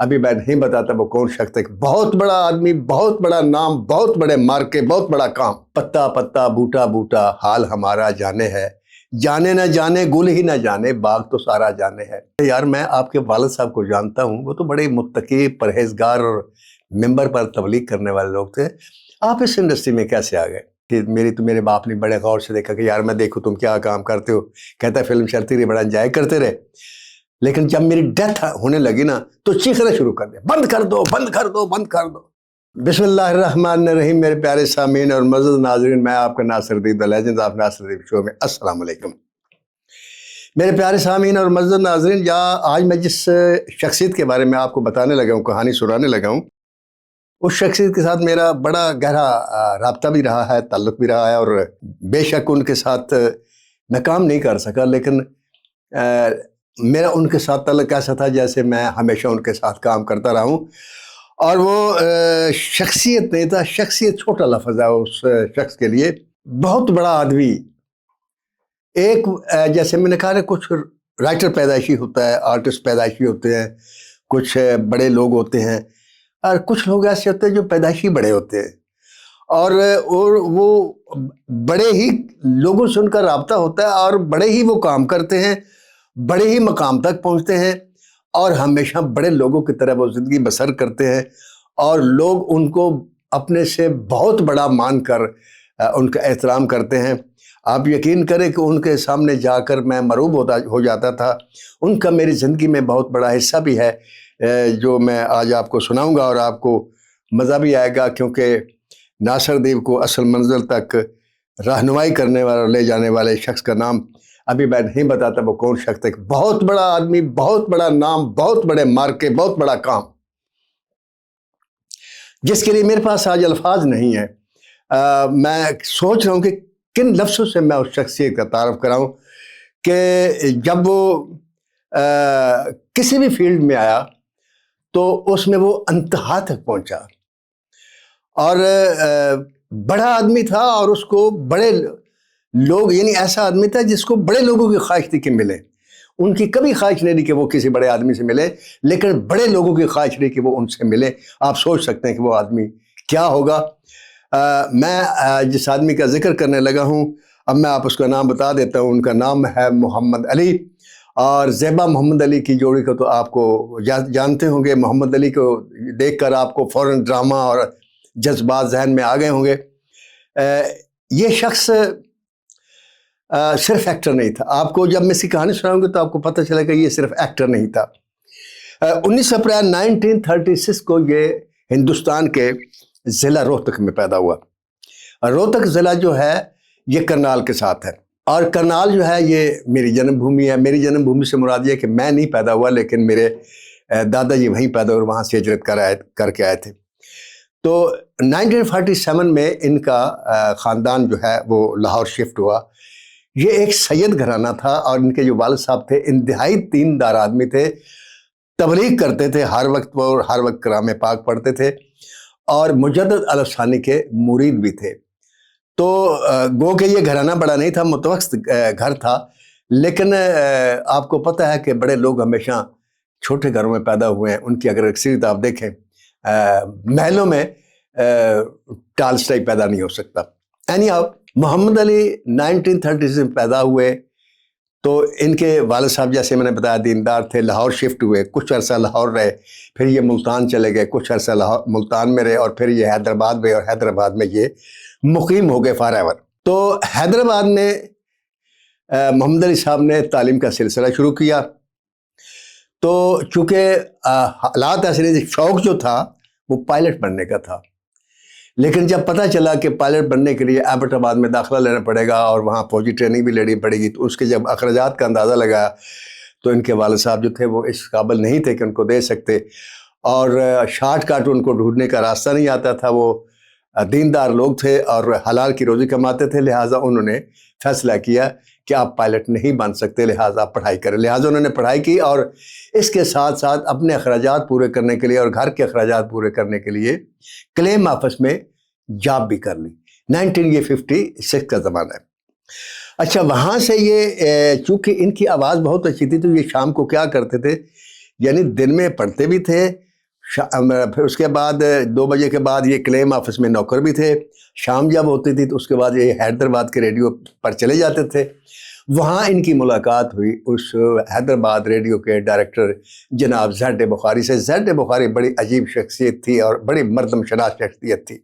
ابھی میں نہیں بتاتا وہ کون شخص ہے. بہت بڑا آدمی، بہت بڑا نام، بہت بڑے مارکے، بہت بڑا کام. پتا پتا بوٹا بوٹا حال ہمارا جانے ہے، جانے نہ جانے گل ہی نہ جانے باغ تو سارا جانے ہے. یار میں آپ کے والد صاحب کو جانتا ہوں، وہ تو بڑے متقی، پرہیزگار اور ممبر پر تبلیغ کرنے والے لوگ تھے. آپ اس انڈسٹری میں کیسے آ گئے؟ کہ میرے باپ نے بڑے غور سے دیکھا کہ یار میں دیکھوں تم کیا کام کرتے ہو. کہتا ہے فلم چلتی رہی، بڑا انجوائے کرتے رہے، لیکن جب میری ڈیتھ ہونے لگی نا تو چیخنا شروع کر دیا، بند کر دو بند کر دو بند کر دو. بسم اللہ الرحمن الرحیم. میرے پیارے سامعین اور معزز ناظرین، میں آپ کا ناصر الدین دی لیجنڈ آف ناصر الدین شو میں السلام علیکم. میرے پیارے سامعین اور معزز ناظرین، آج میں جس شخصیت کے بارے میں آپ کو بتانے لگا ہوں، کہانی سنانے لگا ہوں، اس شخصیت کے ساتھ میرا بڑا گہرا رابطہ بھی رہا ہے، تعلق بھی رہا ہے، اور بے شک ان کے ساتھ میں کام نہیں کر سکا، لیکن میرا ان کے ساتھ تعلق ایسا تھا جیسے میں ہمیشہ ان کے ساتھ کام کرتا رہا ہوں. اور وہ شخصیت نہیں تھا، شخصیت چھوٹا لفظ ہے اس شخص کے لیے. بہت بڑا آدمی، ایک جیسے میں نے کہا نا، کچھ رائٹر پیدائشی ہوتا ہے، آرٹسٹ پیدائشی ہوتے ہیں، کچھ بڑے لوگ ہوتے ہیں، اور کچھ لوگ ایسے ہوتے ہیں جو پیدائشی بڑے ہوتے ہیں، اور وہ بڑے ہی لوگوں سے ان کا رابطہ ہوتا ہے، اور بڑے ہی وہ کام کرتے ہیں، بڑے ہی مقام تک پہنچتے ہیں، اور ہمیشہ بڑے لوگوں کی طرح وہ زندگی بسر کرتے ہیں، اور لوگ ان کو اپنے سے بہت بڑا مان کر ان کا احترام کرتے ہیں. آپ یقین کریں کہ ان کے سامنے جا کر میں مرعوب ہو جاتا تھا. ان کا میری زندگی میں بہت بڑا حصہ بھی ہے جو میں آج آپ کو سناؤں گا، اور آپ کو مزہ بھی آئے گا، کیونکہ ناصر دیو کو اصل منزل تک رہنمائی کرنے والا، لے جانے والے شخص کا نام ابھی میں نہیں بتاتا وہ کون شخص ہے. بہت بڑا آدمی، بہت بڑا نام، بہت بڑے مارکے، بہت بڑا کام، جس کے لیے میرے پاس آج الفاظ نہیں ہیں. میں سوچ رہا ہوں کہ کن لفظوں سے میں اس شخصیت کا تعارف کراؤں کہ جب وہ کسی بھی فیلڈ میں آیا تو اس میں وہ انتہا تک پہنچا، اور بڑا آدمی تھا، اور اس کو بڑے لوگ، یعنی ایسا آدمی تھا جس کو بڑے لوگوں کی خواہش تھی کہ ملے. ان کی کبھی خواہش نہیں تھی کہ وہ کسی بڑے آدمی سے ملے، لیکن بڑے لوگوں کی خواہش رہی کہ وہ ان سے ملے. آپ سوچ سکتے ہیں کہ وہ آدمی کیا ہوگا. میں جس آدمی کا ذکر کرنے لگا ہوں، اب میں آپ اس کا نام بتا دیتا ہوں. ان کا نام ہے محمد علی، اور زیبا محمد علی کی جوڑی کو تو آپ کو جانتے ہوں گے. محمد علی کو دیکھ کر آپ کو فوراً ڈرامہ اور جذبات ذہن میں آ گئے ہوں گے. یہ شخص صرف ایکٹر نہیں تھا. آپ کو جب میں اس کی کہانی سناؤں گا تو آپ کو پتہ چلے گا یہ صرف ایکٹر نہیں تھا. 19 اپریل 1936 کو یہ ہندوستان کے ضلع روہتک میں پیدا ہوا. روہتک ضلع جو ہے یہ کرنال کے ساتھ ہے، اور کرنال جو ہے یہ میری جنم بھومی ہے. میری جنم بھومی سے مراد یہ کہ میں نہیں پیدا ہوا، لیکن میرے دادا جی وہیں پیدا ہوئے، وہاں سے ہجرت کر کے آئے تھے. تو 1947 میں ان کا خاندان جو ہے وہ لاہور شفٹ ہوا. یہ ایک سید گھرانہ تھا، اور ان کے جو والد صاحب تھے انتہائی دیندار آدمی تھے، تبلیغ کرتے تھے ہر وقت، وہ ہر وقت کلام پاک پڑھتے تھے، اور مجدد الثانی کے مرید بھی تھے. تو گو کہ یہ گھرانہ بڑا نہیں تھا، متوسط گھر تھا، لیکن آپ کو پتہ ہے کہ بڑے لوگ ہمیشہ چھوٹے گھروں میں پیدا ہوئے ہیں. ان کی اگر اکثریت آپ دیکھیں، محلوں میں ٹال سٹائی پیدا نہیں ہو سکتا. محمد علی 1930 میں پیدا ہوئے، تو ان کے والد صاحب جیسے میں نے بتایا دیندار تھے. لاہور شفٹ ہوئے، کچھ عرصہ لاہور رہے، پھر یہ ملتان چلے گئے، کچھ عرصہ ملتان میں رہے، اور پھر یہ حیدرآباد میں، اور حیدرآباد میں یہ مقیم ہو گئے فار ایور. تو حیدرآباد میں محمد علی صاحب نے تعلیم کا سلسلہ شروع کیا. تو چونکہ حالات ایسے نہیں تھے، شوق جو تھا وہ پائلٹ بننے کا تھا، لیکن جب پتہ چلا کہ پائلٹ بننے کے لیے ایبٹ آباد میں داخلہ لینا پڑے گا، اور وہاں فوجی ٹریننگ بھی لینی پڑے گی، تو اس کے جب اخراجات کا اندازہ لگایا تو ان کے والد صاحب جو تھے وہ اس قابل نہیں تھے کہ ان کو دے سکتے، اور شارٹ کٹ ان کو ڈھونڈنے کا راستہ نہیں آتا تھا. وہ دیندار لوگ تھے اور حلال کی روزی کماتے تھے، لہٰذا انہوں نے فیصلہ کیا کہ آپ پائلٹ نہیں بن سکتے، لہٰذا آپ پڑھائی کریں. لہٰذا انہوں نے پڑھائی کی، اور اس کے ساتھ ساتھ اپنے اخراجات پورے کرنے کے لیے اور گھر کے اخراجات پورے کرنے کے لیے کلیم آفس میں جاب بھی کر لی. 1956 کا زمانہ ہے. اچھا، وہاں سے یہ چونکہ ان کی آواز بہت اچھی تھی، تو یہ شام کو کیا کرتے تھے، یعنی دن میں پڑھتے بھی تھے، پھر اس کے بعد 2 بجے کے بعد یہ کلیم آفس میں نوکر بھی تھے. شام جب ہوتی تھی تو اس کے بعد یہ حیدرآباد کے ریڈیو پر چلے جاتے تھے. وہاں ان کی ملاقات ہوئی اس حیدرآباد ریڈیو کے ڈائریکٹر جناب زیڈ بخاری سے. زیڈ بخاری بڑی عجیب شخصیت تھی اور بڑی مردم شناس شخصیت تھی.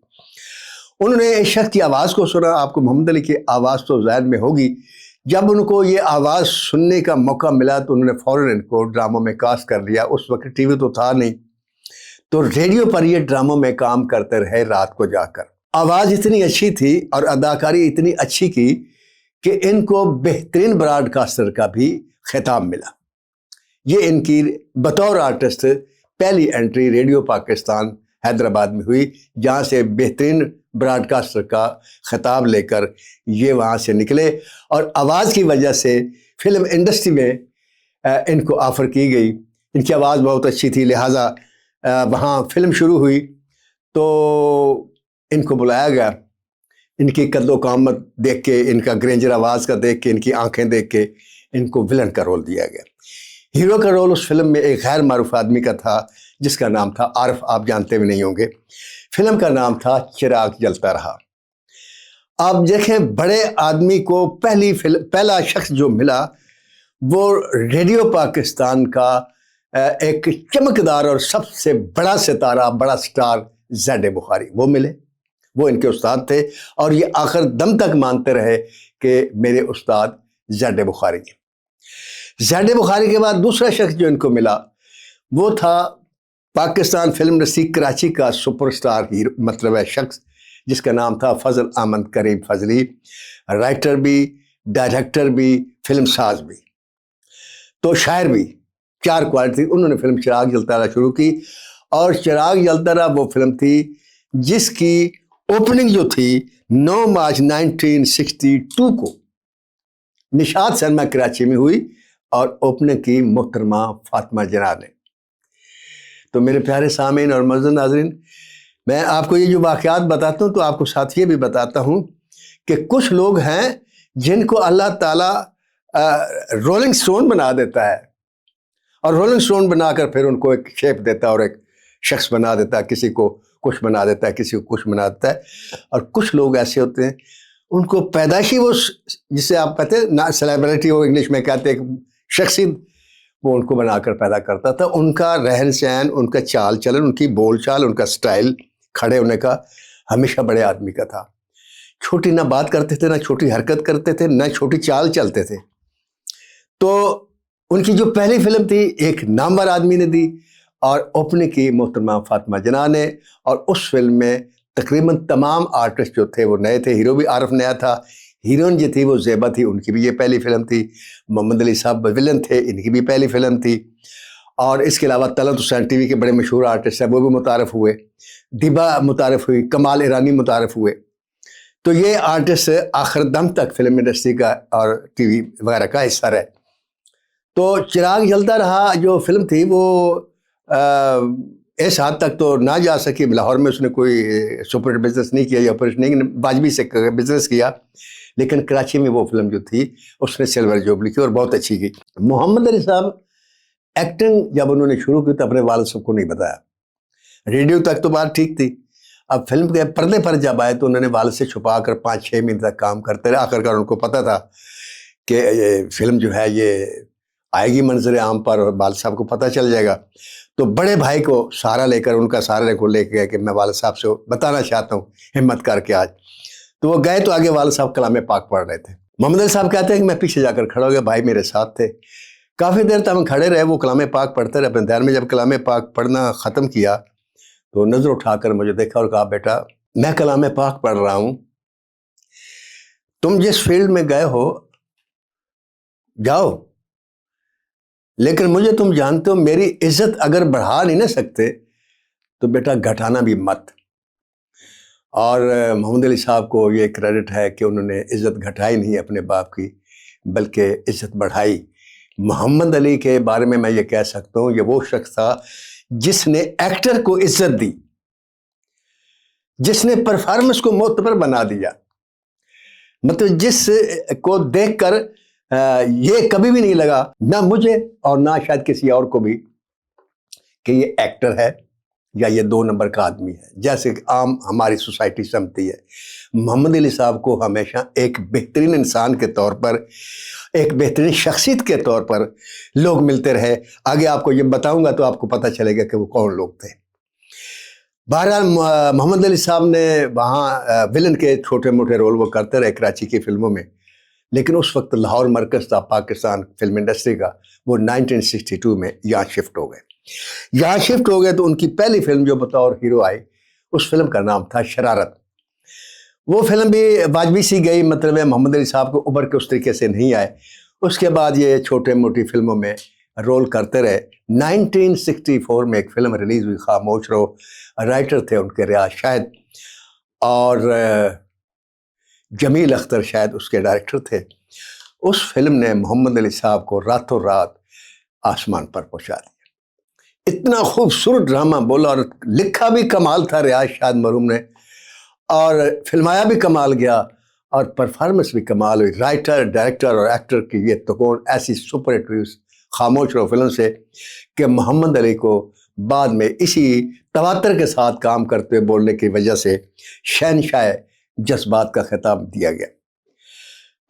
انہوں نے اس شخص کی آواز کو سنا. آپ کو محمد علی کی آواز تو ذہن میں ہوگی. جب ان کو یہ آواز سننے کا موقع ملا تو انہوں نے فوراً ان کو ڈراموں میں کاسٹ کر لیا. اس وقت ٹی وی تو تھا نہیں, تو ریڈیو پر یہ ڈراموں میں کام کرتے رہے رات کو جا کر. آواز اتنی اچھی تھی اور اداکاری اتنی اچھی کی کہ ان کو بہترین براڈ کاسٹر کا بھی خطاب ملا. یہ ان کی بطور آرٹسٹ پہلی انٹری ریڈیو پاکستان حیدرآباد میں ہوئی, جہاں سے بہترین براڈ کاسٹر کا خطاب لے کر یہ وہاں سے نکلے. اور آواز کی وجہ سے فلم انڈسٹری میں ان کو آفر کی گئی. ان کی آواز بہت اچھی تھی, لہٰذا وہاں فلم شروع ہوئی تو ان کو بلایا گیا. ان کی قد و قامت دیکھ کے, ان کا گرینجر آواز کا دیکھ کے, ان کی آنکھیں دیکھ کے ان کو ولن کا رول دیا گیا. ہیرو کا رول اس فلم میں ایک غیر معروف آدمی کا تھا جس کا نام تھا عارف. آپ جانتے بھی نہیں ہوں گے. فلم کا نام تھا چراغ جلتا رہا. آپ دیکھیں بڑے آدمی کو پہلا شخص جو ملا وہ ریڈیو پاکستان کا ایک چمکدار اور سب سے بڑا ستارہ, بڑا سٹار زیڈ بخاری. وہ ملے, وہ ان کے استاد تھے اور یہ آخر دم تک مانتے رہے کہ میرے استاد زیڈ بخاری. زیڈ بخاری کے بعد دوسرا شخص جو ان کو ملا وہ تھا پاکستان فلم انڈسٹری کراچی کا سپر سٹار ہیرو, مطلب ہے شخص جس کا نام تھا فضل احمد کریم فضلی. رائٹر بھی, ڈائریکٹر بھی, فلم ساز بھی, تو شاعر بھی. 4 کوالٹی. انہوں نے فلم چراغ جلتا رہا شروع کی اور چراغ جلتا رہا وہ فلم تھی جس کی اوپننگ جو تھی 9 مارچ 1962 کو نشاط سینما کراچی میں ہوئی اور اوپننگ کی محترمہ فاطمہ جناح نے. تو میرے پیارے سامعین اور معزز ناظرین, میں آپ کو یہ جو واقعات بتاتا ہوں تو آپ کو ساتھ یہ بھی بتاتا ہوں کہ کچھ لوگ ہیں جن کو اللہ تعالیٰ رولنگ سٹون بنا دیتا ہے اور رولنگ سٹون بنا کر پھر ان کو ایک شیپ دیتا ہے اور ایک شخص بنا دیتا ہے. کسی کو کچھ بنا دیتا ہے, کسی کو کچھ بنا دیتا ہے. اور کچھ لوگ ایسے ہوتے ہیں ان کو پیدائشی وہ جسے آپ کہتے ہیں سیلیبریٹی, وہ انگلش میں کہتے ہیں شخصیت, وہ ان کو بنا کر پیدا کرتا تھا. ان کا رہن سہن, ان کا چال چلن, ان کی بول چال, ان کا سٹائل کھڑے ہونے کا ہمیشہ بڑے آدمی کا تھا. چھوٹی نہ بات کرتے تھے, نہ چھوٹی حرکت کرتے تھے, نہ چھوٹی چال چلتے تھے. تو ان کی جو پہلی فلم تھی ایک نامور آدمی نے دی اور اوپننگ کی محترمہ فاطمہ جناح نے. اور اس فلم میں تقریباً تمام آرٹسٹ جو تھے وہ نئے تھے. ہیرو بھی عارف نیا تھا, ہیروئن جو تھی وہ زیبا تھی, ان کی بھی یہ پہلی فلم تھی. محمد علی صاحب ولن تھے, ان کی بھی پہلی فلم تھی. اور اس کے علاوہ طلعت حسین ٹی وی کے بڑے مشہور آرٹسٹ ہیں, وہ بھی متعارف ہوئے. دیبا متعارف ہوئی, کمال ایرانی متعارف ہوئے. تو یہ آرٹسٹ آخر دم تک فلم انڈسٹری کا اور ٹی وی وغیرہ کا حصہ رہے. تو چراغ جلتا رہا جو فلم تھی وہ اس حد تک تو نہ جا سکی. لاہور میں اس نے کوئی سپر بزنس نہیں کیا یا آپریشن واجبی سے بزنس کیا, لیکن کراچی میں وہ فلم جو تھی اس نے سلور جوبلی کی اور بہت اچھی کی. محمد علی صاحب ایکٹنگ جب انہوں نے شروع کی تو اپنے والد صاحب کو نہیں بتایا. ریڈیو تک تو بات ٹھیک تھی, اب فلم کے پردے پر جب آئے تو انہوں نے والد سے چھپا کر 5-6 مہینے تک کام کرتے رہے. آخر کار ان کو پتہ تھا کہ یہ فلم جو ہے یہ آئے گی منظر عام پر اور والد صاحب کو پتہ چل جائے گا. تو بڑے بھائی کو سہارا لے کر, ان کا سہارے کو لے کے گئے کہ میں والد صاحب سے بتانا چاہتا ہوں, ہمت کر کے آج. تو وہ گئے تو آگے والد صاحب کلام پاک پڑھ رہے تھے. محمد علی صاحب کہتے ہیں کہ میں پیچھے جا کر کھڑا ہو گیا, بھائی میرے ساتھ تھے. کافی دیر تک ہم کھڑے رہے, وہ کلام پاک پڑھتے رہے. اپنے دیر میں جب کلام پاک پڑھنا ختم کیا تو نظر اٹھا کر مجھے دیکھا اور کہا, بیٹا میں کلام پاک پڑھ رہا ہوں, تم جس فیلڈ میں گئے ہو جاؤ, لیکن مجھے تم جانتے ہو میری عزت اگر بڑھا نہیں نہ سکتے تو بیٹا گھٹانا بھی مت. اور محمد علی صاحب کو یہ کریڈٹ ہے کہ انہوں نے عزت گھٹائی نہیں اپنے باپ کی, بلکہ عزت بڑھائی. محمد علی کے بارے میں یہ کہہ سکتا ہوں, یہ وہ شخص تھا جس نے ایکٹر کو عزت دی, جس نے پرفارمنس کو معتبر بنا دیا. مطلب جس کو دیکھ کر یہ کبھی بھی نہیں لگا, نہ مجھے اور نہ شاید کسی اور کو بھی, کہ یہ ایکٹر ہے یا یہ 2 نمبر کا آدمی ہے، جیسے کہ عام ہماری سوسائٹی سمجھتی ہے۔ محمد علی صاحب کو ہمیشہ ایک بہترین انسان کے طور پر، ایک بہترین شخصیت کے طور پر لوگ ملتے رہے۔ آگے آپ کو یہ بتاؤں گا تو آپ کو پتہ چلے گا کہ وہ کون لوگ تھے۔ بہرحال محمد علی صاحب نے وہاں ولن کے چھوٹے موٹے رول وہ کرتے رہے کراچی کی فلموں میں، لیکن اس وقت لاہور مرکز تھا پاکستان فلم انڈسٹری کا، وہ 1962 میں یہاں شفٹ ہو گئے۔ یہاں شفٹ ہو گئے تو ان کی پہلی فلم جو بطور ہیرو آئی، اس فلم کا نام تھا شرارت۔ وہ فلم بھی واجبی سی گئی، مطلب محمد علی صاحب کو ابھر کے اس طریقے سے نہیں آئے۔ اس کے بعد یہ چھوٹے موٹی فلموں میں رول کرتے رہے۔ 1964 میں ایک فلم ریلیز ہوئی، خاموش رہو، رائٹر تھے ان کے ریاض شاہد، اور جمیل اختر شاید اس کے ڈائریکٹر تھے۔ اس فلم نے محمد علی صاحب کو راتوں رات آسمان پر پہنچا دیا۔ اتنا خوبصورت ڈرامہ بولا، اور لکھا بھی کمال تھا ریاض شاہد مرحوم نے، اور فلمایا بھی کمال گیا، اور پرفارمنس بھی کمال ہوئی۔ رائٹر، ڈائریکٹر اور ایکٹر کی یہ تکون ایسی سپر ہٹ ہوئی خاموش رہو فلم سے کہ محمد علی کو بعد میں اسی تواتر کے ساتھ کام کرتے ہوئے بولنے کی وجہ سے شہنشاہ جذبات کا خطاب دیا گیا۔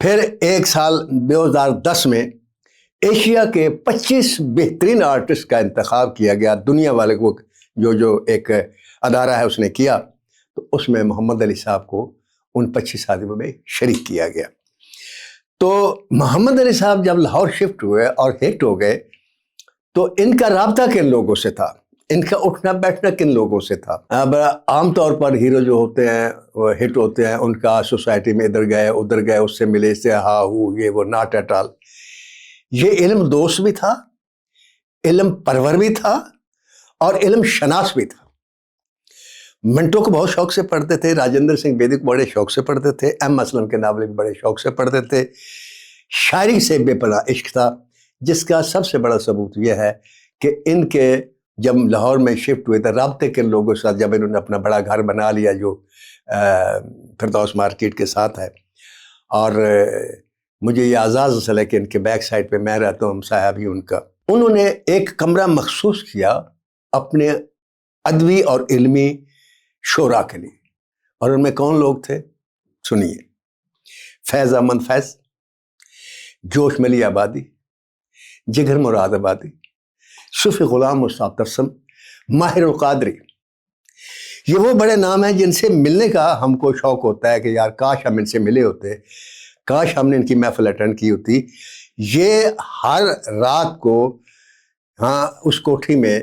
پھر ایک سال 2010 میں ایشیا کے 25 بہترین آرٹسٹ کا انتخاب کیا گیا، دنیا والے کو جو ایک ادارہ ہے اس نے کیا، تو اس میں محمد علی صاحب کو ان 25 آدمیوں میں شریک کیا گیا۔ تو محمد علی صاحب جب لاہور شفٹ ہوئے اور ہٹ ہو گئے تو ان کا رابطہ کن لوگوں سے تھا، ان کا اٹھنا بیٹھنا کن لوگوں سے تھا؟ اب عام طور پر ہیرو جو ہوتے ہیں وہ ہٹ ہوتے ہیں، ان کا سوسائٹی میں ادھر گئے ادھر گئے، اس سے ملے، اس سے ہاں ہو، یہ وہ، ناٹ ایٹ آل۔ یہ علم دوست بھی تھا، علم پرور بھی تھا، اور علم شناس بھی تھا۔ منٹو کو بہت شوق سے پڑھتے تھے، راجندر سنگھ بیدی کو بڑے شوق سے پڑھتے تھے، ایم اسلم کے ناول بھی بڑے شوق سے پڑھتے تھے۔ شاعری سے بے پناہ عشق تھا، جس کا سب سے بڑا ثبوت یہ ہے کہ ان کے جب لاہور میں شفٹ ہوئے تھے، رابطے کے لوگوں کے ساتھ، جب انہوں نے اپنا بڑا گھر بنا لیا جو فردوس مارکیٹ کے ساتھ ہے، اور مجھے یہ اعزاز حاصل ہے کہ ان کے بیک سائڈ پہ میں رہتا ہوں، ہم صاحب ہی ان کا، انہوں نے ایک کمرہ مخصوص کیا اپنے ادبی اور علمی شعراء کے لیے، اور ان میں کون لوگ تھے سنیے: فیض احمد فیض، جوش ملی آبادی، جگر مراد آبادی، صوفی غلام مصطفیٰ تبسم، ماہر القادری۔ یہ وہ بڑے نام ہیں جن سے ملنے کا ہم کو شوق ہوتا ہے کہ یار کاش ہم ان سے ملے ہوتے، کاش ہم نے ان کی محفل اٹینڈ کی ہوتی۔ یہ ہر رات کو اس کوٹھی میں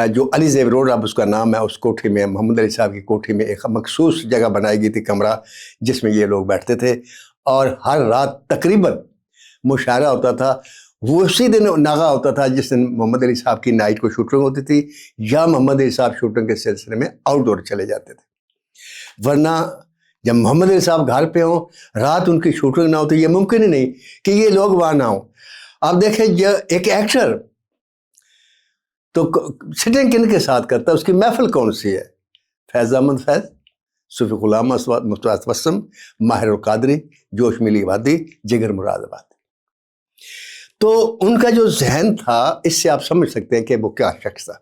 جو علی زیب روڈ اب اس کا نام ہے، اس کوٹھی میں، محمد علی صاحب کی کوٹھی میں ایک مخصوص جگہ بنائی گئی تھی، کمرہ، جس میں یہ لوگ بیٹھتے تھے، اور ہر رات تقریباً مشاعرہ ہوتا تھا۔ وہ اسی دن ناغہ ہوتا تھا جس دن محمد علی صاحب کی نائٹ کو شوٹنگ ہوتی تھی، یا محمد علی صاحب شوٹنگ کے سلسلے میں آؤٹ ڈور چلے جاتے تھے۔ ورنہ جب محمد علی صاحب گھر پہ ہوں، رات ان کی شوٹنگ نہ ہوتی، یہ ممکن ہی نہیں کہ یہ لوگ وہاں نہ ہوں۔ آپ دیکھیں ایک ایکٹر تو سٹنگ کن کے ساتھ کرتا ہے، اس کی محفل کون سی ہے؟ فیض احمد فیض، صوفی غلام مصطفیٰ تبسم، ماہر القادری، جوش ملی آبادی، جگر مراد آبادی۔ تو ان کا جو ذہن تھا، اس سے آپ سمجھ سکتے ہیں کہ وہ کیا شخص تھا۔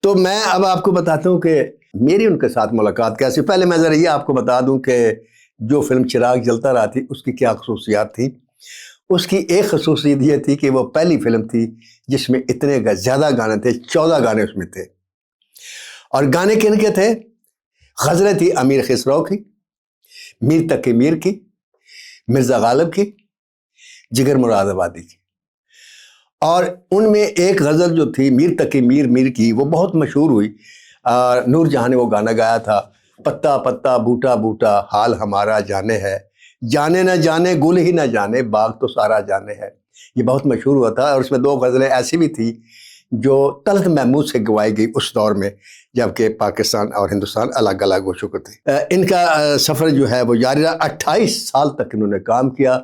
تو میں اب آپ کو بتاتا ہوں کہ میری ان کے ساتھ ملاقات کیسی۔ پہلے میں ذرا یہ آپ کو بتا دوں کہ جو فلم چراغ جلتا رہا تھی، اس کی کیا خصوصیات تھی۔ اس کی ایک خصوصیت یہ تھی کہ وہ پہلی فلم تھی جس میں اتنے زیادہ گانے تھے، 14 گانے اس میں تھے، اور گانے کن کے تھے؟ غزلیں تھی امیر خسرو کی، میر تقی میر کی، مرزا غالب کی، جگر مراد آبادی کی۔ اور ان میں ایک غزل جو تھی میر تقی میر کی، وہ بہت مشہور ہوئی، نور جہاں نے وہ گانا گایا تھا: پتا پتا بوٹا بوٹا حال ہمارا جانے ہے، جانے نہ جانے گل ہی نہ جانے باغ تو سارا جانے ہے۔ یہ بہت مشہور ہوا تھا، اور اس میں 2 غزلیں ایسی بھی تھی جو طلعت محمود سے گوائی گئی اس دور میں، جبکہ پاکستان اور ہندوستان الگ الگ ہو چکے تھے۔ ان کا سفر جو ہے وہ جاری رہا، 28 سال تک انہوں نے کام کیا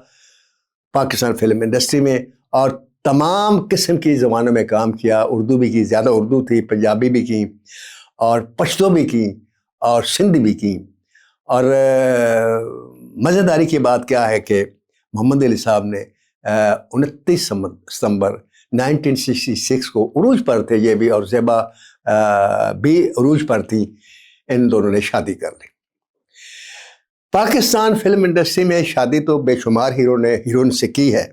پاکستان فلم انڈسٹری میں، اور تمام قسم کی زبانوں میں کام کیا۔ اردو بھی کی، زیادہ اردو تھی، پنجابی بھی کی، اور پشتو بھی کی، اور سندھی بھی کی۔ اور مزیداری کی بات کیا ہے کہ محمد علی صاحب نے 29 ستمبر 1966 کو عروج پر تھے یہ بھی، اور زیبا بھی عروج پر تھی. ان دونوں نے شادی کر لی. پاکستان فلم انڈسٹری میں شادی تو بے شمار ہیروئن سے کی ہے،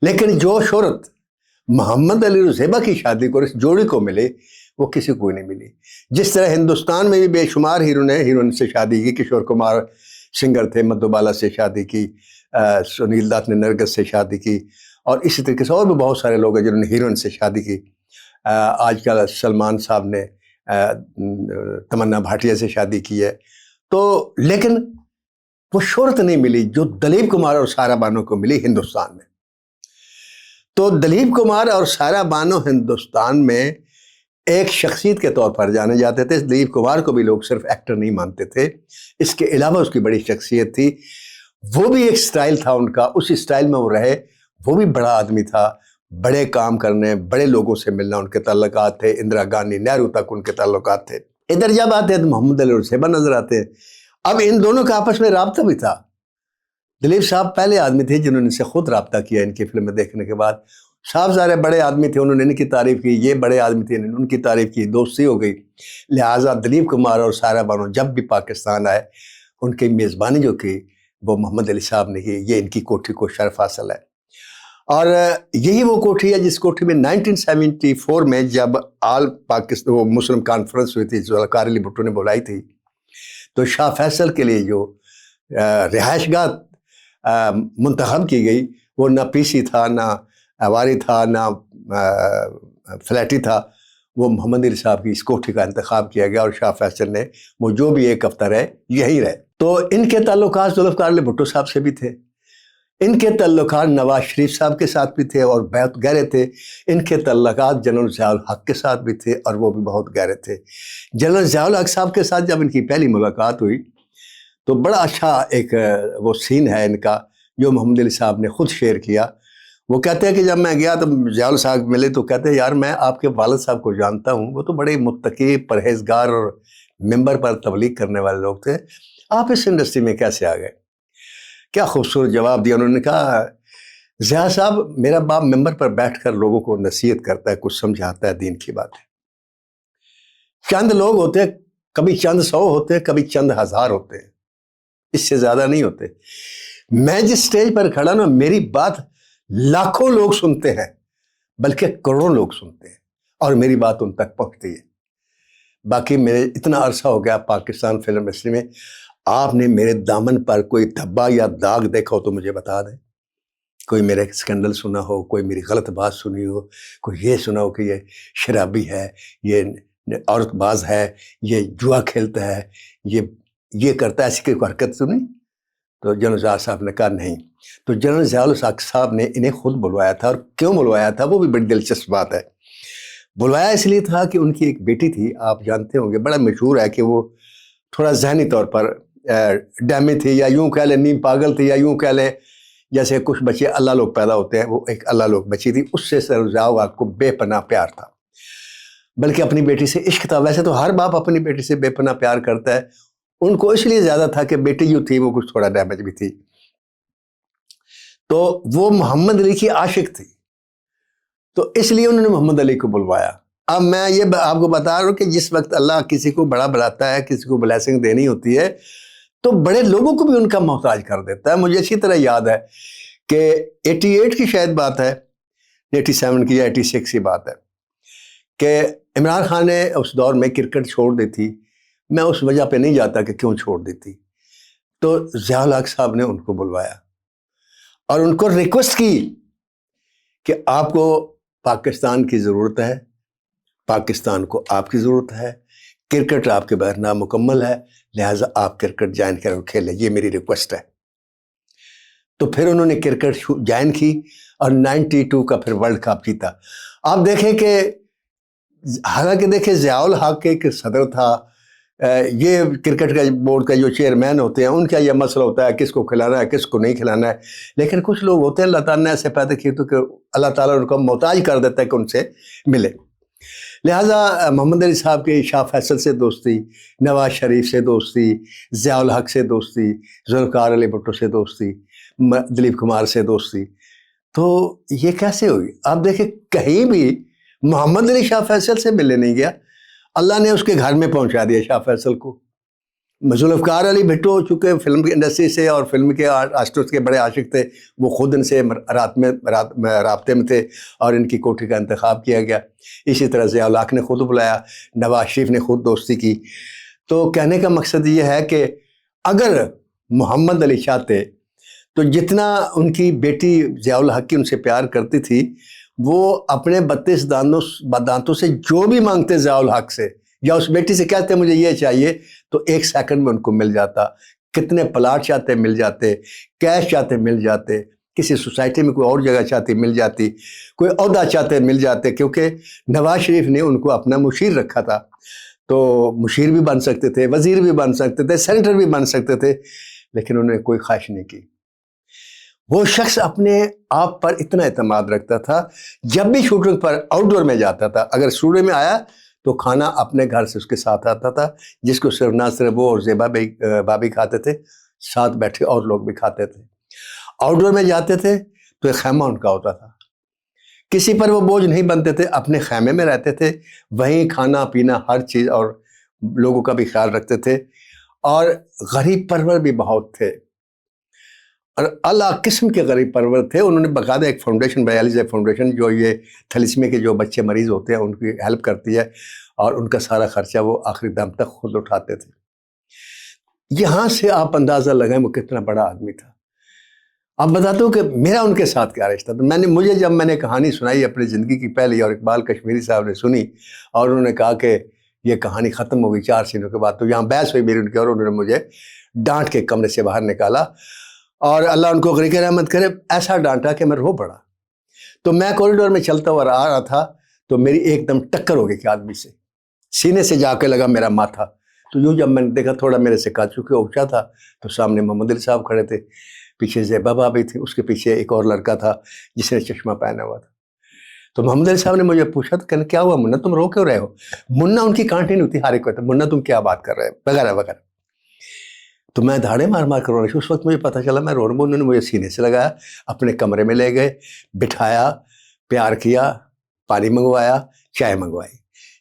لیکن جو شہرت محمد علی اور زیبا کی شادی کو، اس جوڑی کو ملے، وہ کسی کو نہیں ملی. جس طرح ہندوستان میں بھی بے شمار ہیروئن سے شادی کی. کشور کمار سنگر تھے، مدھو بالا سے شادی کی، سنیل دت نے نرگس سے شادی کی، اور اسی طریقے سے اور بھی بہت سارے لوگ ہیں جنہوں نے ہیروئن سے شادی کی. آج کل سلمان صاحب نے تمنا بھاٹیہ سے شادی کی ہے. تو لیکن وہ شہرت نہیں ملی جو دلیپ کمار اور سائرہ بانو کو ملی ہندوستان میں. تو دلیپ کمار اور سائرہ بانو ہندوستان میں ایک شخصیت کے طور پر جانے جاتے تھے. دلیپ کمار کو بھی لوگ صرف ایکٹر نہیں مانتے تھے، اس کے علاوہ اس کی بڑی شخصیت تھی. وہ بھی ایک سٹائل تھا ان کا، اس سٹائل میں وہ رہے. وہ بھی بڑا آدمی تھا، بڑے کام کرنے، بڑے لوگوں سے ملنا ان کے تعلقات تھے. اندرا گاندھی، نہرو تک ان کے تعلقات تھے. ادھر جب آتے ہیں تو محمد علی اور زیبا نظر آتے ہیں. اب ان دونوں کا آپس میں رابطہ بھی تھا. دلیپ صاحب پہلے آدمی تھے جنہوں نے سے خود رابطہ کیا ان کی فلمیں دیکھنے کے بعد. صاحب سارے بڑے آدمی تھے، انہوں نے ان کی تعریف کی، یہ بڑے آدمی تھے، انہوں نے ان کی تعریف کی، دوستی ہو گئی. لہٰذا دلیپ کمار اور سائرہ بانو جب بھی پاکستان آئے، ان کی میزبانی جو کی وہ محمد علی صاحب نے کی. یہ ان کی کوٹھی کو شرف حاصل ہے. اور یہی وہ کوٹھی ہے جس کوٹھی میں 1974 میں جب آل پاکستان وہ مسلم کانفرنس ہوئی تھی، ذوالفقار علی بھٹو نے بلائی تھی، تو شاہ فیصل کے لیے جو رہائش گاہ منتخب کی گئی وہ نہ پی سی تھا، نہ اواری تھا، نہ فلیٹی تھا. وہ محمد علی صاحب کی اس کوٹھی کا انتخاب کیا گیا، اور شاہ فیصل نے وہ جو بھی ایک ہفتہ رہے یہی رہے. تو ان کے تعلقات ذوالفقار علی بھٹو صاحب سے بھی تھے. ان کے تعلقات نواز شریف صاحب کے ساتھ بھی تھے اور بہت گہرے تھے. ان کے تعلقات جنرل ضیاء الحق کے ساتھ بھی تھے اور وہ بھی بہت گہرے تھے. جنرل ضیاء الحق صاحب کے ساتھ جب ان کی پہلی ملاقات ہوئی تو بڑا اچھا ایک وہ سین ہے ان کا جو محمد علی صاحب نے خود شیئر کیا. وہ کہتے ہیں کہ جب میں گیا تو ضیاء الحق صاحب ملے تو کہتے ہیں یار میں آپ کے والد صاحب کو جانتا ہوں، وہ تو بڑے متقی، پرہیزگار اور ممبر پر تبلیغ کرنے والے لوگ تھے، آپ اس انڈسٹری میں کیسے آ گئے؟ کیا خوبصورت جواب دیا انہوں نے. کہا ضیاء صاحب میرا باپ ممبر پر بیٹھ کر لوگوں کو نصیحت کرتا ہے، کچھ سمجھاتا ہے دین کی باتیں. چند لوگ ہوتے ہیں، کبھی چند 100 ہوتے ہیں، کبھی چند 1000 ہوتے ہیں، اس سے زیادہ نہیں ہوتے. میں جس سٹیج پر کھڑا نا، میری بات لاکھوں لوگ سنتے ہیں، بلکہ کروڑوں لوگ سنتے ہیں، اور میری بات ان تک پہنچتی ہے. باقی میرے اتنا عرصہ ہو گیا پاکستان فلم انڈسٹری میں، آپ نے میرے دامن پر کوئی دھبا یا داغ دیکھا ہو تو مجھے بتا دیں. کوئی میرے اسکینڈل سنا ہو، کوئی میری غلط بات سنی ہو، کوئی یہ سنا ہو کہ یہ شرابی ہے، یہ عورت باز ہے، یہ جوا کھیلتا ہے، یہ کرتا ہے، ایسی کوئی حرکت سنی؟ تو جنرل ضیاء صاحب نے کہا نہیں. تو جنرل ضیاء الحق صاحب نے انہیں خود بلوایا تھا. اور کیوں بلوایا تھا وہ بھی بڑی دلچسپ بات ہے. بلوایا اس لیے تھا کہ ان کی ایک بیٹی تھی، آپ جانتے ہوں گے، بڑا مشہور ہے کہ وہ تھوڑا ذہنی طور پر ڈیمی تھی، یا یوں کہہ لیں نیم پاگل تھی، یا یوں کہہ لیں جیسے کچھ بچے اللہ لوگ پیدا ہوتے ہیں، وہ ایک اللہ لوگ بچی تھی. اس سے جنرل ضیاء الحق کو بے پناہ پیار تھا، بلکہ اپنی بیٹی سے عشق تھا. ویسے تو ہر باپ اپنی بیٹی سے بے پناہ پیار کرتا ہے، ان کو اس لیے زیادہ تھا کہ بیٹی جو تھی وہ کچھ تھوڑا ڈیمیج بھی تھی. تو وہ محمد علی کی عاشق تھی، تو اس لیے انہوں نے محمد علی کو بلوایا. اب میں یہ آپ کو بتا رہا ہوں کہ جس وقت اللہ کسی کو بڑا بلاتا ہے، کسی کو بلیسنگ دینی ہوتی ہے، تو بڑے لوگوں کو بھی ان کا محتاج کر دیتا ہے. مجھے اسی طرح یاد ہے کہ 88 کی شاید بات ہے، 87 کی یا 86 کی بات ہے، کہ عمران خان نے اس دور میں کرکٹ چھوڑ دی تھی. میں اس وجہ پہ نہیں جاتا کہ کیوں چھوڑ دی تھی. تو ضیاء الحق صاحب نے ان کو بلوایا اور ان کو ریکویسٹ کی کہ آپ کو پاکستان کی ضرورت ہے، پاکستان کو آپ کی ضرورت ہے، کرکٹ آپ کے بغیر نامکمل ہے، لہٰذا آپ کرکٹ جوائن کرو، کھیلیں، یہ میری ریکویسٹ ہے. تو پھر انہوں نے کرکٹ جوائن کی اور 92 کا پھر ورلڈ کپ جیتا. آپ دیکھیں کہ حالانکہ دیکھیں ضیاء الحق ایک صدر تھا، یہ کرکٹ کا بورڈ کا جو چیئرمین ہوتے ہیں ان کا یہ مسئلہ ہوتا ہے کس کو کھلانا ہے کس کو نہیں کھلانا ہے. لیکن کچھ لوگ ہوتے ہیں اللہ تعالیٰ نے ایسے پیدا کیے تو کہ اللہ تعالیٰ ان کو محتاج کر دیتا ہے کہ ان سے ملے. لہٰذا محمد علی صاحب کی شاہ فیصل سے دوستی، نواز شریف سے دوستی، ضیاء الحق سے دوستی، ذوالفقار علی بھٹو سے دوستی، دلیپ کمار سے دوستی. تو یہ کیسے ہوئی؟ آپ دیکھیں کہیں بھی محمد علی شاہ فیصل سے ملنے نہیں گیا، اللہ نے اس کے گھر میں پہنچا دیا شاہ فیصل کو۔ ذوالفقار علی بھٹو چونکہ فلم کی انڈسٹری سے اور فلم کے آرٹسٹ کے بڑے عاشق تھے، وہ خود ان سے رابطے میں تھے اور ان کی کوٹھی کا انتخاب کیا گیا۔ اسی طرح ضیاء الحق نے خود بلایا، نواز شریف نے خود دوستی کی۔ تو کہنے کا مقصد یہ ہے کہ اگر محمد علی شاہ تھے تو جتنا ان کی بیٹی ضیاء الحق کی ان سے پیار کرتی تھی، وہ اپنے 32 دانتوں سے جو بھی مانگتے ضیاء الحق سے یا اس بیٹی سے کہتے مجھے یہ چاہیے تو 1 سیکنڈ میں ان کو مل جاتا۔ کتنے پلاٹ چاہتے مل جاتے، کیش چاہتے مل جاتے، کسی سوسائٹی میں کوئی اور جگہ چاہتی مل جاتی، کوئی عہدہ چاہتے مل جاتے، کیونکہ نواز شریف نے ان کو اپنا مشیر رکھا تھا۔ تو مشیر بھی بن سکتے تھے، وزیر بھی بن سکتے تھے، سینیٹر بھی بن سکتے تھے، لیکن انہوں نے کوئی خواہش نہیں کی۔ وہ شخص اپنے آپ پر اتنا اعتماد رکھتا تھا، جب بھی شوٹنگ پر آؤٹ ڈور میں جاتا تھا، اگر اسٹوڈیو میں آیا تو کھانا اپنے گھر سے اس کے ساتھ آتا تھا، جس کو صرف نہ صرف وہ اور زیبا بھابی کھاتے تھے، ساتھ بیٹھے اور لوگ بھی کھاتے تھے۔ آؤٹ ڈور میں جاتے تھے تو ایک خیمہ ان کا ہوتا تھا، کسی پر وہ بوجھ نہیں بنتے تھے، اپنے خیمے میں رہتے تھے، وہیں کھانا پینا ہر چیز اور لوگوں کا بھی خیال رکھتے تھے، اور غریب پرور بھی بہت تھے، اور اعلیٰ قسم کے غریب پرور تھے۔ انہوں نے باقاعدہ ایک فاؤنڈیشن، بیالز فاؤنڈیشن، جو یہ تھیلیسیمیا کے جو بچے مریض ہوتے ہیں ان کی ہیلپ کرتی ہے، اور ان کا سارا خرچہ وہ آخری دم تک خود اٹھاتے تھے۔ یہاں سے آپ اندازہ لگائیں وہ کتنا بڑا آدمی تھا۔ اب بتاتا ہوں کہ میرا ان کے ساتھ کیا رشتہ تھا۔ جب میں نے کہانی سنائی اپنی زندگی کی پہلی، اور اقبال کشمیری صاحب نے سنی، اور انہوں نے کہا کہ یہ کہانی ختم ہو گئی 4 سینوں کے بعد، تو یہاں بحث ہوئی میری ان کی، اور انہوں نے مجھے ڈانٹ کے کمرے سے باہر نکالا، اور اللہ ان کو غریق رحمت کرے، ایسا ڈانٹا کہ میں رو پڑا۔ تو میں کوریڈور میں چلتا ہوا آ رہا تھا تو میری ایک دم ٹکر ہو گئی کہ آدمی سے، سینے سے جا کے لگا میرا ماتھا۔ تو یوں جب میں نے دیکھا تھوڑا میرے سے کاچو کے اونچا تھا، تو سامنے محمد علی صاحب کھڑے تھے، پیچھے زیبا بھابی تھی، اس کے پیچھے ایک اور لڑکا تھا جس نے چشمہ پہنا ہوا تھا۔ تو محمد علی صاحب نے مجھے پوچھا، تو کیا ہوا منا، تم رو کیوں رہے ہو؟ منا ان کی کانٹینیو تھی، ہر ایک کو منا تم کیا بات کر رہے ہیں، وغیرہ وغیرہ۔ تو میں دھاڑے مار مار کر رو رہی تھی۔ اس وقت مجھے پتہ چلا میں رو رہا ہوں۔ انہوں نے مجھے سینے سے لگایا، اپنے کمرے میں لے گئے، بٹھایا، پیار کیا، پانی منگوایا، چائے منگوائی،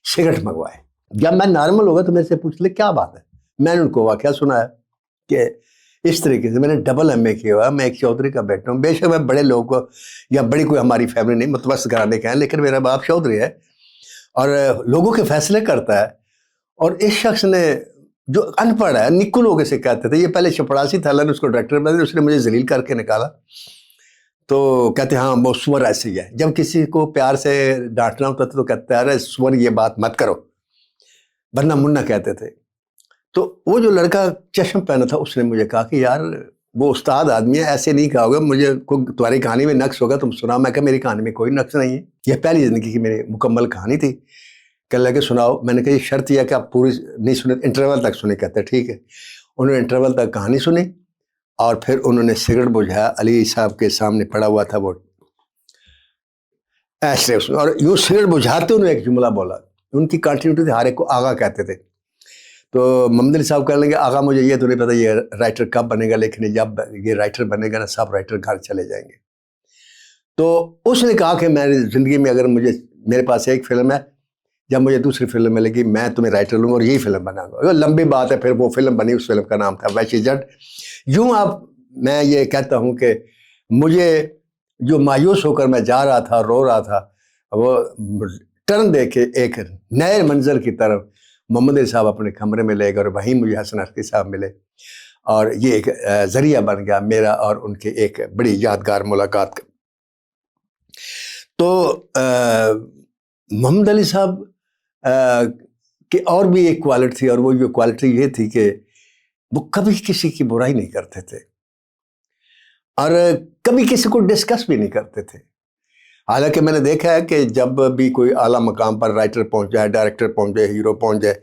سگریٹ منگوائے۔ جب میں نارمل ہو گیا تو میرے سے پوچھ لے کیا بات ہے، میں نے ان کو واقعہ سنایا کہ اس طریقے سے میں نے ڈبل ایم اے کیا ہوا، میں ایک چودھری کا بیٹا ہوں۔ بے شک میں بڑے لوگوں کو یا بڑی کوئی ہماری فیملی نہیں، متوسط گھرانے کے ہیں، لیکن میرا باپ چودھری ہے اور لوگوں کے فیصلے کرتا ہے۔ اور اس شخص نے جو ان پڑھ ہے، نکو لوگ اسے کہتے تھے، یہ پہلے چپڑاسی تھا، اللہ نے اس کو ڈائریکٹر بنا دیا، اس نے مجھے ذلیل کر کے نکالا۔ تو کہتے ہاں وہ سور ایسے ہی ہے، جب کسی کو پیار سے ڈانٹنا ہوتا تھا تو کہتے ہیں ارے سور یہ بات مت کرو، ورنہ منا کہتے تھے۔ تو وہ جو لڑکا چشم پہنا تھا اس نے مجھے کہا کہ یار وہ استاد آدمی ہے، ایسے نہیں کہا ہوگا، مجھے تمہاری کہانی میں نقص ہوگا تم سنا۔ میں کہا میری کہانی میں کوئی نقص نہیں ہے، یہ پہلی زندگی کی میری مکمل کہانی تھی۔ کہنے لگے سناؤ۔ میں نے کہا یہ شرط یہ ہے کہ آپ پوری نہیں سنے، انٹرول تک سنے۔ کہتے ہیں ٹھیک ہے۔ انہوں نے انٹرول تک کہانی سنی، اور پھر انہوں نے سگریٹ بجھایا، علی صاحب کے سامنے پڑا ہوا تھا وہ ایسے، اور یوں سگریٹ بجھاتے انہوں نے ایک جملہ بولا، ان کی کنٹینیوٹی تھی، ہر ایک کو آغا کہتے تھے۔ تو محمد علی صاحب کہنے لگے آغا مجھے یہ تو نہیں پتا یہ رائٹر کب بنے گا، لیکن جب یہ رائٹر بنے گا نا سب رائٹر گھر چلے جائیں گے۔ تو اس نے کہا کہ میں زندگی میں اگر میرے پاس ایک فلم ہے، جب مجھے دوسری فلم ملے گی میں تمہیں رائٹر لوں گا اور یہی فلم بناؤں گا۔ لمبی بات ہے، پھر وہ فلم بنی، اس فلم کا نام تھا وحشی جٹ۔ یوں میں یہ کہتا ہوں کہ مجھے جو مایوس ہو کر میں جا رہا تھا، رو رہا تھا، وہ ٹرن دے کے ایک نئے منظر کی طرف محمد علی صاحب اپنے کمرے میں لے گئے، اور وہیں مجھے حسن عسکری صاحب ملے، اور یہ ایک ذریعہ بن گیا میرا اور ان کے ایک بڑی یادگار ملاقات کا۔ تو محمد علی صاحب کہ اور بھی ایک کوالٹی تھی، اور وہ جو کوالٹی یہ تھی کہ وہ کبھی کسی کی برائی نہیں کرتے تھے، اور کبھی کسی کو ڈسکس بھی نہیں کرتے تھے۔ حالانکہ میں نے دیکھا ہے کہ جب بھی کوئی اعلیٰ مقام پر رائٹر پہنچ جائے، ڈائریکٹر پہنچ جائے، ہیرو پہنچ جائے،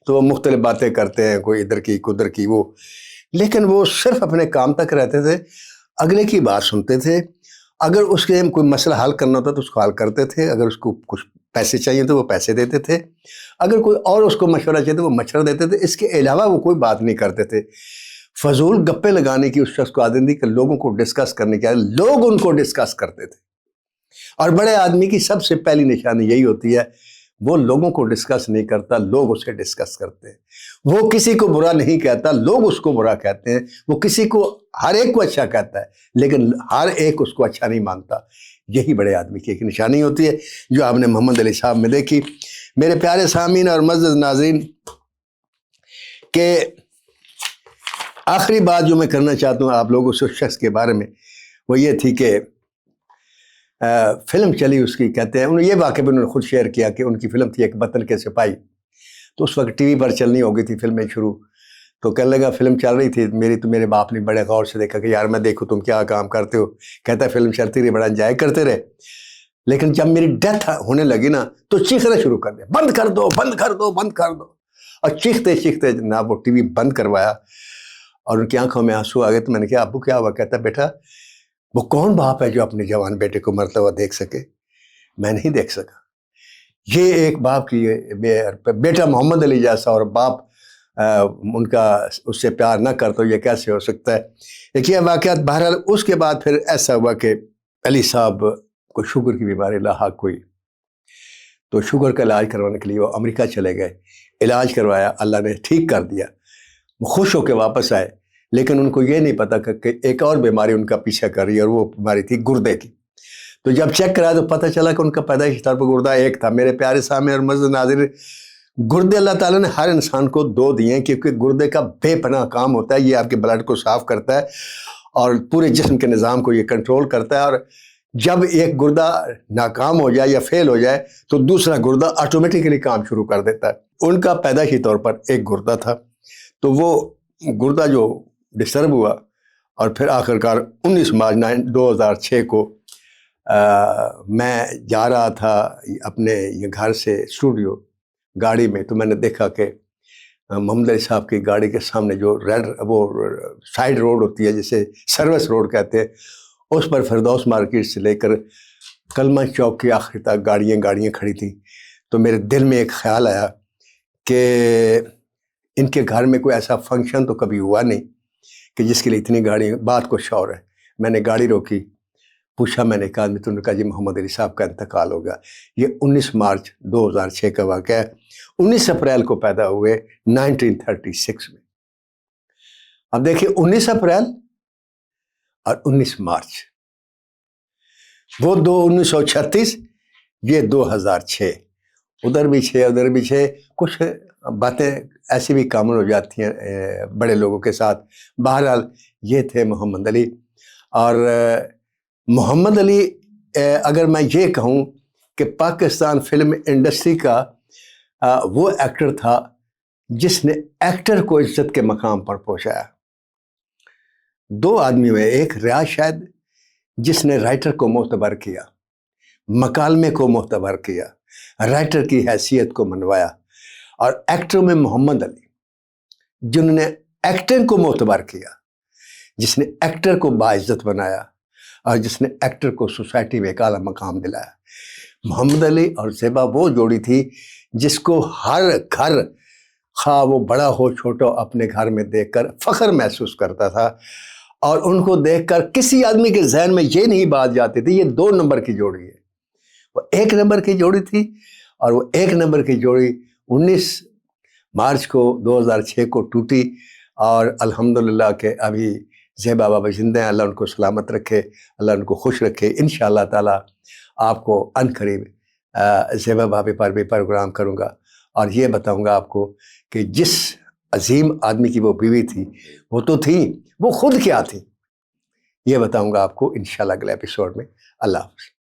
تو وہ مختلف باتیں کرتے ہیں، کوئی ادھر کی ادھر کی، وہ لیکن وہ صرف اپنے کام تک رہتے تھے، اگلے کی بات سنتے تھے۔ اگر اس کے کوئی مسئلہ حل کرنا ہوتا تو اس کو حل کرتے تھے، اگر اس کو کچھ پیسے چاہیے تو وہ پیسے دیتے تھے، اگر کوئی اور اس کو مشورہ چاہیے تو وہ مشورہ دیتے تھے، اس کے علاوہ وہ کوئی بات نہیں کرتے تھے۔ فضول گپے لگانے کی اس شخص کو عادت تھی کہ لوگوں کو ڈسکس کرنے کی عادت، لوگ ان کو ڈسکس کرتے تھے. اور بڑے آدمی کی سب سے پہلی نشانی یہی ہوتی ہے، وہ لوگوں کو ڈسکس نہیں کرتا، لوگ اسے ڈسکس کرتے ہیں. وہ کسی کو برا نہیں کہتا، لوگ اس کو برا کہتے ہیں. وہ کسی کو، ہر ایک کو اچھا کہتا ہے لیکن ہر ایک اس کو اچھا نہیں مانتا. یہی بڑے آدمی کی ایک نشانی ہوتی ہے جو آپ نے محمد علی صاحب میں دیکھی. میرے پیارے سامعین اور معزز ناظرین، کہ آخری بات جو میں کرنا چاہتا ہوں آپ لوگوں سے اس شخص کے بارے میں، وہ یہ تھی کہ فلم چلی اس کی، کہتے ہیں یہ واقعہ بھی انہوں نے خود شیئر کیا کہ ان کی فلم تھی ایک وطن کے سپاہی. تو اس وقت ٹی وی پر چلنی ہو گئی تھی فلمیں شروع. تو کہنے لگا فلم چل رہی تھی میری، تو میرے باپ نے بڑے غور سے دیکھا کہ یار میں دیکھوں تم کیا کام کرتے ہو. کہتا ہے فلم چلتی رہی، بڑا انجوائے کرتے رہے، لیکن جب میری ڈیتھ ہونے لگی نا تو چیخنا شروع کر دیا، بند کر دو بند کر دو بند کر دو. اور چیختے چیختے جناب وہ ٹی وی بند کروایا اور ان کی آنکھوں میں آنسو آ گئے. تو میں نے کہا ابو کیا ہوا؟ کہتا بیٹا وہ کون باپ ہے جو اپنے جوان بیٹے کو مرتا ہوا دیکھ سکے؟ میں نہیں دیکھ سکا. یہ ایک باپ کی بیٹا محمد علی جیسا اور باپ ان کا اس سے پیار نہ کرتا، یہ کیسے ہو سکتا ہے؟ ایک یہ واقعات. بہرحال اس کے بعد پھر ایسا ہوا کہ علی صاحب کو شوگر کی بیماری لاحق ہوئی. تو شوگر کا علاج کروانے کے لیے وہ امریکہ چلے گئے. علاج کروایا، اللہ نے ٹھیک کر دیا، وہ خوش ہو کے واپس آئے. لیکن ان کو یہ نہیں پتا کہ ایک اور بیماری ان کا پیچھا کر رہی ہے، اور وہ بیماری تھی گردے کی. تو جب چیک کرایا تو پتہ چلا کہ ان کا پیدائشی طور پر گردہ ایک تھا. میرے پیارے سامنے اور معزز ناظرین، گردے اللہ تعالیٰ نے ہر انسان کو دو دیے ہیں، کیونکہ گردے کا بے پناہ کام ہوتا ہے. یہ آپ کے بلڈ کو صاف کرتا ہے اور پورے جسم کے نظام کو یہ کنٹرول کرتا ہے. اور جب ایک گردہ ناکام ہو جائے یا فیل ہو جائے تو دوسرا گردہ آٹومیٹکلی کام شروع کر دیتا ہے. ان کا پیدائشی طور پر ایک گردہ تھا. تو وہ گردہ جو ڈسٹرب ہوا، اور پھر آخرکار 19 مارچ 2006 کو میں جا رہا تھا اپنے یہ گھر سے اسٹوڈیو گاڑی میں. تو میں نے دیکھا کہ محمد علی صاحب کی گاڑی کے سامنے جو وہ سائیڈ روڈ ہوتی ہے جسے سروس روڈ کہتے ہیں، اس پر فردوس مارکیٹ سے لے کر کلمہ چوک کے آخر تک گاڑیاں کھڑی تھیں. تو میرے دل میں ایک خیال آیا کہ ان کے گھر میں کوئی ایسا فنکشن تو کبھی ہوا نہیں کہ جس کے لیے اتنی گاڑیاں. بات کچھ اور ہے. میں نے گاڑی روکی، پوچھا میں نے کہا، تو نے کہا جی محمد علی صاحب کا انتقال ہو گیا. یہ 19 مارچ 2006 کا واقعہ ہے. 19 اپریل کو پیدا ہوئے 1936 میں. اب دیکھیں 19 اپریل اور 19 مارچ، وہ 1936، یہ 2006. ادھر بھی 6 ادھر بھی 6. کچھ باتیں ایسی بھی کامن ہو جاتی ہیں بڑے لوگوں کے ساتھ. بہرحال یہ تھے محمد علی. اور محمد علی اگر میں یہ کہوں کہ پاکستان فلم انڈسٹری کا وہ ایکٹر تھا جس نے ایکٹر کو عزت کے مقام پر پہنچایا. دو آدمی میں، ایک ریاض شاہد جس نے رائٹر کو معتبر کیا، مکالمے کو معتبر کیا، رائٹر کی حیثیت کو منوایا، اور ایکٹر میں محمد علی جنہوں نے ایکٹنگ کو معتبر کیا، جس نے ایکٹر کو باعزت بنایا اور جس نے ایکٹر کو سوسائٹی میں ایک اعلیٰ مقام دلایا. محمد علی اور زیبا وہ جوڑی تھی جس کو ہر گھر، خواہ وہ بڑا ہو چھوٹا، اپنے گھر میں دیکھ کر فخر محسوس کرتا تھا. اور ان کو دیکھ کر کسی آدمی کے ذہن میں یہ نہیں بات جاتی تھی یہ 2 نمبر کی جوڑی ہے. وہ 1 نمبر کی جوڑی تھی. اور وہ 1 نمبر کی جوڑی 19 مارچ کو 2006 کو ٹوٹی. اور الحمدللہ کہ ابھی زیبا بابا زندہ ہیں. اللہ ان کو سلامت رکھے، اللہ ان کو خوش رکھے. انشاءاللہ تعالی آپ کو ان قریب زیبا بابے پر بھی پروگرام کروں گا اور یہ بتاؤں گا آپ کو کہ جس عظیم آدمی کی وہ بیوی تھی وہ تو تھی، وہ خود کیا تھی، یہ بتاؤں گا آپ کو انشاءاللہ اگلے ایپیسوڈ میں. اللہ حافظ.